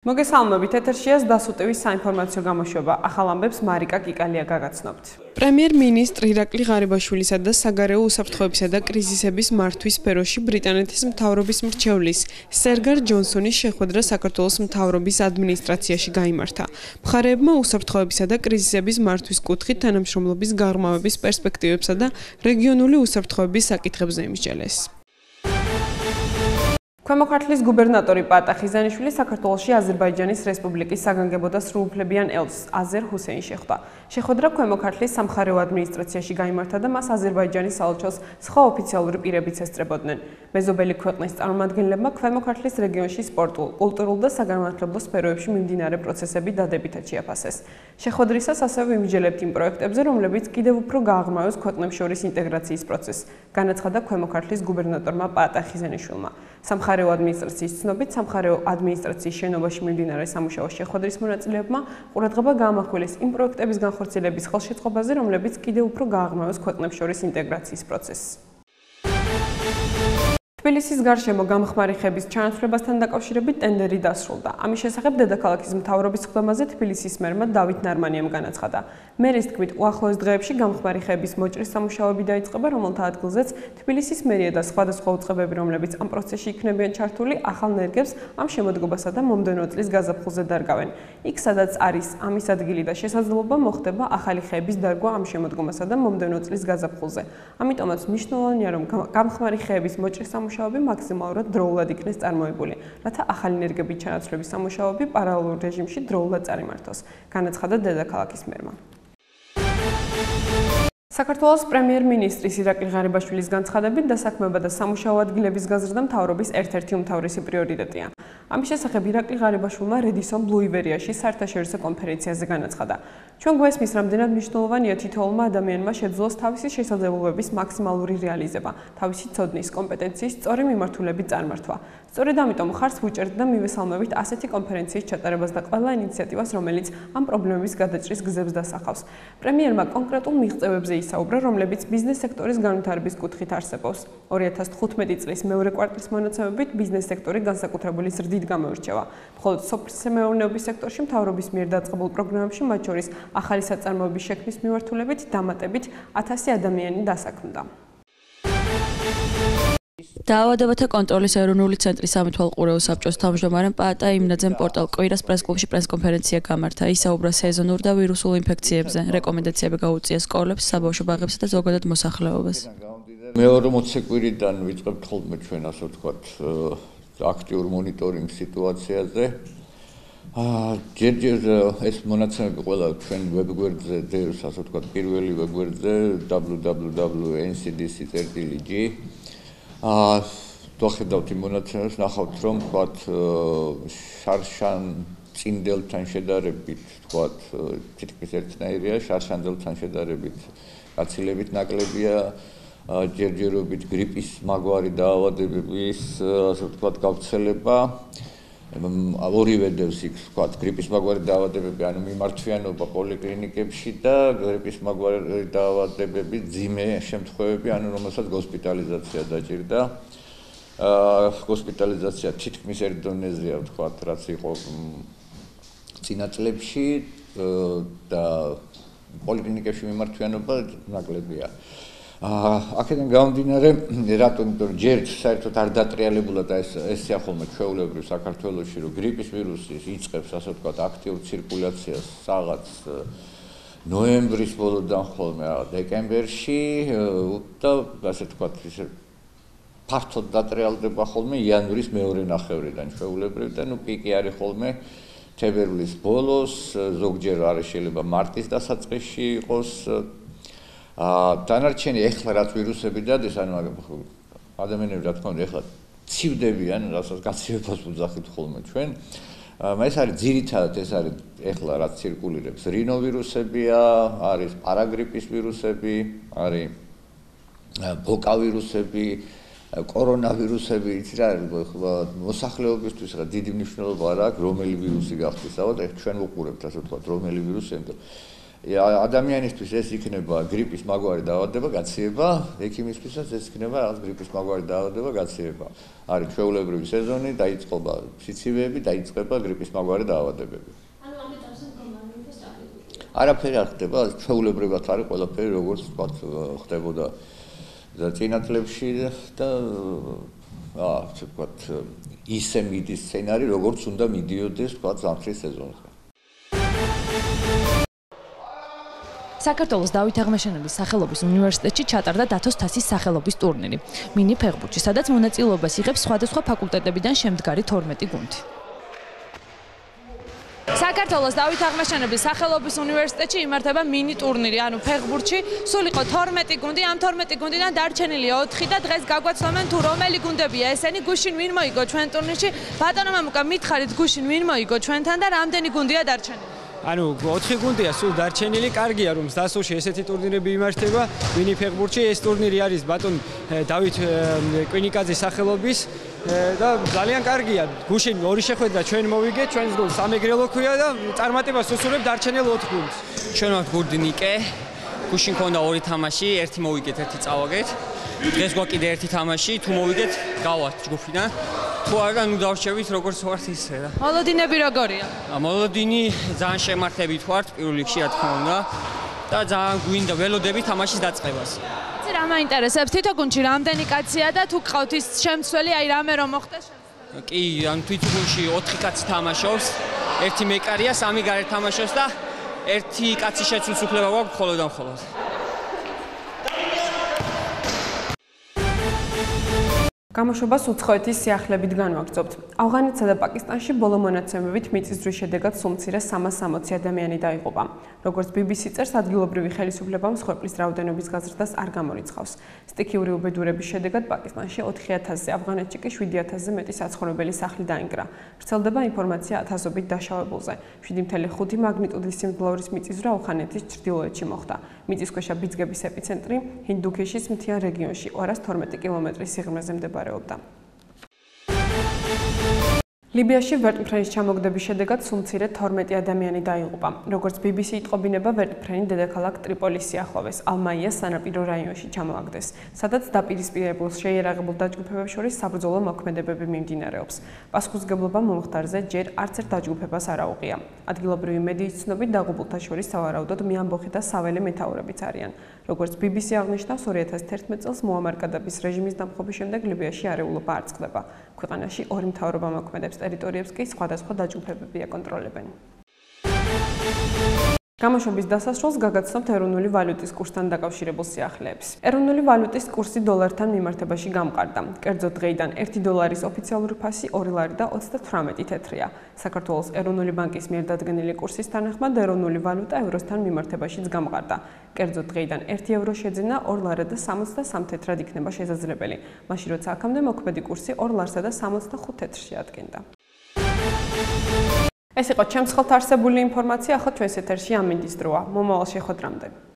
მოგესალმებით, ეთერშია დასუტევის საინფორმაციო გამოშვება. ახალ ამბებს მარიკა კიკალია გაგაცნობთ. პრემიერ-მინისტრ ირაკლი ღარიბაშვილისა და საგარეო უსაფრთხოებისა და კრიზისების მართვის სფეროში ბრიტანეთის მთავრობის მრჩევლის სერგარ ჯონსონის შეხვედრა საქართველოს მთავრობის ადმინისტრაციაში გაიმართა. მხარეებმა უსაფრთხოებისა და კრიზისების მართვის კუთხით თანამშრომლობის გაღრმავების პერსპექტივებსა და რეგიონული უსაფრთხოების საკითხებზე იმსჯელეს. ქვემო ქართლის გუბერნატორი პატა ხიზანიშვილი საქართველოში აზერბაიჯანის რესპუბლიკის საგანგებო და სრულუფლებიან ელჩს აზერ ჰუსეინს შეხვდა. შეხვედრა ქვემო ქართლის სამხარეო ადმინისტრაციაში გაიმართა და მას აზერბაიჯანის საელჩოს სხვა ოფიციალური პირებიც ესწრებოდნენ. მეზობელი ქვეყნის წარმომადგენლებმა ქვემო ქართლის რეგიონში სპორტულ, კულტურულ და საგანმანათლებლო სფეროებში მიმდინარე პროცესები დადებითად შეაფასეს. შეხვედრისას ასევე ვიმსჯელებთ იმ პროექტებზე, რომლებიც კიდევ უფრო გააღრმავებს ქვეყნებს შორის ინტეგრაციის პროცესს, განაცხადა ქვემო ქართლის გუბერნატორმა პატა ხიზანიშვილმა. სამხარეო ადმინისტრაციის ცნობით, სამხარეო ადმინისტრაციის შენობაში მიმდინარე სამუშაო შეხვედრის მონაწილეებმა ყურადღება გაამახვილეს იმ პროექტების განხორციელების ხელშეწყობაზე, რომლებიც კიდევ უფრო გააღრმავებს ქვეყნებს შორის ინტეგრაციის პროცესს. თბილისის გარშემო გამხმარი ხეების ჩანაცვლებასთან დაკავშირებით ტენდერი დასრულდა. ამის შესახებ დედაქალაქის მთავრობის ხდომაზე თბილისის მერმა დავით ნარმანიამ განაცხადა. მერის თქმით, უახლოეს დღეებში გამხმარი ხეების მოჭრის სამუშაოები დაიწყება, რომელთა ადგილზეც თბილისის მერია და სხვადასხვა უწყებები, რომლებიც ამ პროცესში იქნებიან ჩართული, ახალ ნერგებს ამ შემოდგომასა და მომდევნო წლის გაზაფხულზე დარგავენ. იქ, სადაც არის ამის ადგილი და შესაძლებლობა, მოხდება ახალი ხეების დარგვა ამ შემოდგომასა და მომდევნო წლის გაზაფხულზე. ამიტომაც მნიშვნელოვანია, რომ გამხმარი ხეების მოჭრის სამუშაოები მაქსიმალურად დროულად იქნეს წარმოებული, რათა ახალი ნერგების ჩანაცვლების სამუშაოები პარალელურ რეჟიმში დროულად წარიმართოს, განაცხადა დედაქალაქის მერმა. საქართველოს პრემიერ-მინისტრის ირაკლი ღარიბაშვილის განცხადებით, დასაქმება და სამუშაო ადგილების გაზრდა მთავრობის ერთ-ერთი უმთავრესი პრიორიტეტია. ამის შესახებ ირაკლი ღარიბაშვილმა რედისონ ბლუ ივერიაში საერთაშორისო კონფერენციაზე განაცხადა. ჩვენ გვესმის, რამდენად მნიშვნელოვანია თითოეულმა ადამიანმა შეძლოს თავისი შესაძლებლობების მაქსიმალური რეალიზება, თავისი ცოდნის, კომპეტენციის სწორი მიმართულებით წარმართვა. სწორედ ამიტომ ხარს ვუჭერთ და მივესალმებით ასეთი კონფერენციის ჩატარებას და ყველა ინიციატივას, რომელიც ამ პრობლემების გადაჭრის გზებს დასახავს. პრემიერმა კონკრეტულ მიღწევებზე ისაუბრა, რომლებიც ბიზნეს სექტორის განვითარების კუთხით არსებობს. 2015 წლის მეორე კვარტლის მონაცემებით ბიზნეს სექტორი განსაკუთრებული ზრდით გამოირჩევა. მხოლოდ სოფლის-მეურნეობის სექტორში მთავრობის მიერ დაწყებულ პროგრამებში, მათ შორის ახალი საწარმოების შექმნის მიმართულებით დამატებით 1000 ადამიანი დასაქმდა. დაავადებათა კონტროლის ეროვნული ცენტრის სამეთვალყურეო საბჭოს თავმჯდომარემ პაატა იმნაძემ პორტალ კვირას პრესკლუბში პრესკონფერენცია გამართა. ისაუბრა სეზონურ და ვირუსულ ინფექციებზე. რეკომენდაციები გაუწია სკოლებს, საბავშვო ბაღებსა და ზოგადად მოსახლეობას. მეორე 20 კვირიდან ვიწყებთ ხოლმე ჩვენ ასე ვთქვათ აქტიურ მონიტორინგ სიტუაციაზე. ჯერ ეს მონაცემები ყველა ჩვენ ვებგვერდზე დევს, ასე ვთქვათ, პირველი ვებგვერდზე www.ncdc.gr. დავხედავთ იმ მონაცემებს, ნახავთ, რომ ვთქვათ, შარშან წინდელთან შედარებით, ვთქვათ, თითქმის ერთნაირია, შარშანძელთან შედარებით გაცილებით ნაკლებია. ჯერჯერობით გრიპის მაგვარი დაავადებების, ასე ვთქვათ, გავრცელება. ორივე დევს იქ, ვთქვათ, გრიპის მაგვარი დაავადებები, ანუ მიმართვიანობა პოლიკლინიკებში და გრიპის მაგვარი დაავადებები, ძიმე შემთხვევები, ანუ რომელსაც ჰოსპიტალიზაცია დაჭირდა. ჰოსპიტალიზაცია თითქმის ერთ დონეზეა, ვთქვათ, რაც იყო წინა წლებში და პოლიკლინიკებში მიმართვიანობა ნაკლებია. აქედან გამომდინარე, რატომ ჯერ საერთოდ არ დატრიალებულა და ესეა ხოლმე ჩვეულებრივ საქართველოში, რომ გრიპის ვირუსი იწყებს, ასე ვთქვათ, აქტიურ ცირკულაციას რაღაც ნოემბრის ბოლოდან ხოლმე დეკემბერში და ასე ვთქვათ, ფართოდ დატრიალდება ხოლმე იანვრის მეორე ნახევრიდან ჩვეულებრივ და პიკი არის ხოლმე თებერვლის ბოლოს, ზოგჯერ არის შეიძლება მარტის დასაწყისში იყოს. დანარჩენი ეხლა რაც ვირუსები დადეს, ანუ ადამიანები რა თქმა უნდა ეხლა ცივდებიან, რასაც გაცივებას ვუძახით ხოლმე ჩვენ. ეს არის ძირითადად ეს არის ეხლა რაც ცირკულირებს, რინოვირუსებია, არის პარაგრიპის ვირუსები, არის ბოკავირუსები, კორონავირუსები, იცი რა არის მოსახლეობისთვის რა დიდი მნიშვნელობა არ აქვს, რომელი ვირუსი გახდეს, ალბათ ჩვენ ვუყურებთ ასე ვთქვათ, რომელი ვირუსი, ადამიანისთვის ეს იქნება გრიპის მაგვარი დაავადება, გაციება, ექიმისთვისაც ეს იქნება რაღაც გრიპის მაგვარი დაავადება, გაციება. არის ჩვეულებრივი სეზონი, დაიწყება სიცივეები, დაიწყება გრიპის მაგვარი დაავადებები. არაფერი არ ხდება, ჩვეულებრივად არის ყველაფერი, როგორც ვთქვათ, ხდებოდა წინა წლებში და ასე ვთქვათ, ისე მიდის სცენარი, როგორც უნდა მიდიოდეს, ვთქვათ, ზამთრის სეზონზე. საქართველოს დავით აღმაშენებლის სახელობის უნივერსიტეტში ჩატარდა დათოს თასის სახელობის ტურნირი. მინი ფეხბურთში, სადაც მონაწილეობას იღებს სხვადასხვა ფაკულტეტებიდან შემდგარი 12 გუნდი. საქართველოს დავით აღმაშენებლის სახელობის უნივერსიტეტში იმართება მინი ტურნირი, ანუ ფეხბურთში, სულ იყო 12 გუნდი, ამ 12 გუნდიდან დარჩენილია 4 და დღეს გაგვაცნობენ თუ რომელი გუნდებია ესენი, გუშინ ვინ მოიგო ჩვენ ტურნირში. ბატონო მამუკა, მითხარით გუშინ ვინ მოიგო ჩვენთან და რამდენი გუნდია დარჩენილი? ანუ 4 გუნდია სულ დარჩენილი, კარგია რომ დასოში ესეთი ტურნირები იმართება. მინი ფეხბურთში ეს ტურნირი არის ბატონ დავით კვინიკაძის სახელობის და ძალიან კარგია. გუშინ 2 შეხვედრა ჩვენ მოვიგეთ, ჩვენს გუნდს სამეგრელო ქვია და წარმატებას უსურვებ დარჩენილ 4 გუნდს. ჩვენ ვართ გუნდი ნიკე. გუშინ ქონდა 2 თამაში, 1 მოვიგეთ, 1 წავაგეთ. დღეს გვაქვს კიდე 1 თამაში, თუ მოვიგეთ, გავართ ჯგუფიდან. თუ არა, ნუ დავრჩებით როგორც ვართ ისე რა. მოლოდინები როგორია? მოლოდინი ძალიან შემართებით ვართ პირველ რიგში, რა თქმა უნდა. და ძალიან გვინდა ველოდებით თამაშის დაწყებას. იცი რა მაინტერესებს, თითო გუნდში რამდენი კაცია და თუ გყავთ ის შემცველი, აი რამე რომ მოხდეს შემცველი? კი, ანუ თითო გუნდში 4 კაცი თამაშობს, 1 მეკარია, 3 გარეთ თამაშობს და 1 კაცი შეცვლის უფლება გვაქვს მხოლოდ და მხოლოდ. გამოშვებას უცხოეთის სიახლებით განვაგრძობთ. ავღანეთსა და პაკისტანში ბოლო მონაცემებით მიწისძვრის შედეგად სულ მცირე 360 ადამიანი დაიღუპა. როგორც BBC წერს, ადგილობრივი ხელისუფლება მსხვერპლის რაოდენობის გაზრდას არ გამორიცხავს. სტიქიური უბედურების შედეგად პაკისტანში 4000-ზე, ავღანეთში კი 7000-ზე მეტი საცხოვრებელი სახლი დაინგრა. ვრცელდება ინფორმაცია ათასობით დაშავებულზე. 7.5 მაგნიტუდის სიმძლავრის მიწისძვრა ავღანეთის ჩრდილოეთში მოხდა. მიწისქვეშა ბიძგების ეპიცენტრი ჰინდუქიშის მთიან რეგიონში 212 კილომეტრის სიღრმეზე მდებარეობდა. ლიბიაში ვერტმფრენის ჩამოგდების შედეგად სულ მცირე 12 ადამიანი დაიღუპა. როგორც BBC იტყობინება, ვერტმფრენი დედაქალაქ ტრიპოლის სიახლოვეს, ალმაიას სანაპირო რაიონში ჩამოაგდეს, სადაც დაპირისპირებულ შეიარაღებულ დაჯგუფებებს შორის საბრძოლო მოქმედებები მიმდინარეობს. პასუხისმგებლობა მომხდარზე ჯერ არც ერთ დაჯგუფებას არ აუღია. ადგილობრივი მედიის ცნობით, დაღუპულთა შორის სავარაუდოდ მეამბოხი და საველე მეთაურებიც არიან. როგორც BBC აღნიშნავს, 2011 წელს მუამარ კადაფის რეჟიმის დამხობის შემდეგ ლიბიაში არეულობა არ წყდება. ქვეყანაში 2 მთავრობა მოქმედებს, ტერიტორიებს კი სხვადასხვა დაჯგუფებები აკონტროლებენ. გამოშვების დასასრულს გაგაცნობთ ეროვნული ვალუტის კურსთან დაკავშირებულ სიახლეებს. ეროვნული ვალუტის კურსი დოლართან მიმართებაში გამყარდა. კერძო დღეიდან 1 დოლარის ოფიციალური ფასი 2 ლარი და 38 თეთრია. საქართველოს ეროვნული ბანკის მიერ დადგენილი კურსის თანახმად ეროვნული ვალუტა ევროსთან მიმართებაშიც გამყარდა. კერძო დღეიდან 1 ევრო შეძენა 2 ლარი და 63 თეთრად იქნება შესაძლებელი. მაშინ როცა აქამდე მოქმედი კურსი 2 ლარსა და 65 თეთრში ადგენდა. ეს იყო ჩემს ხელთ არსებული ინფორმაცია, ახლა ჩვენს ეთერში ამინდის დროა. მომავალ შეხვედრამდე.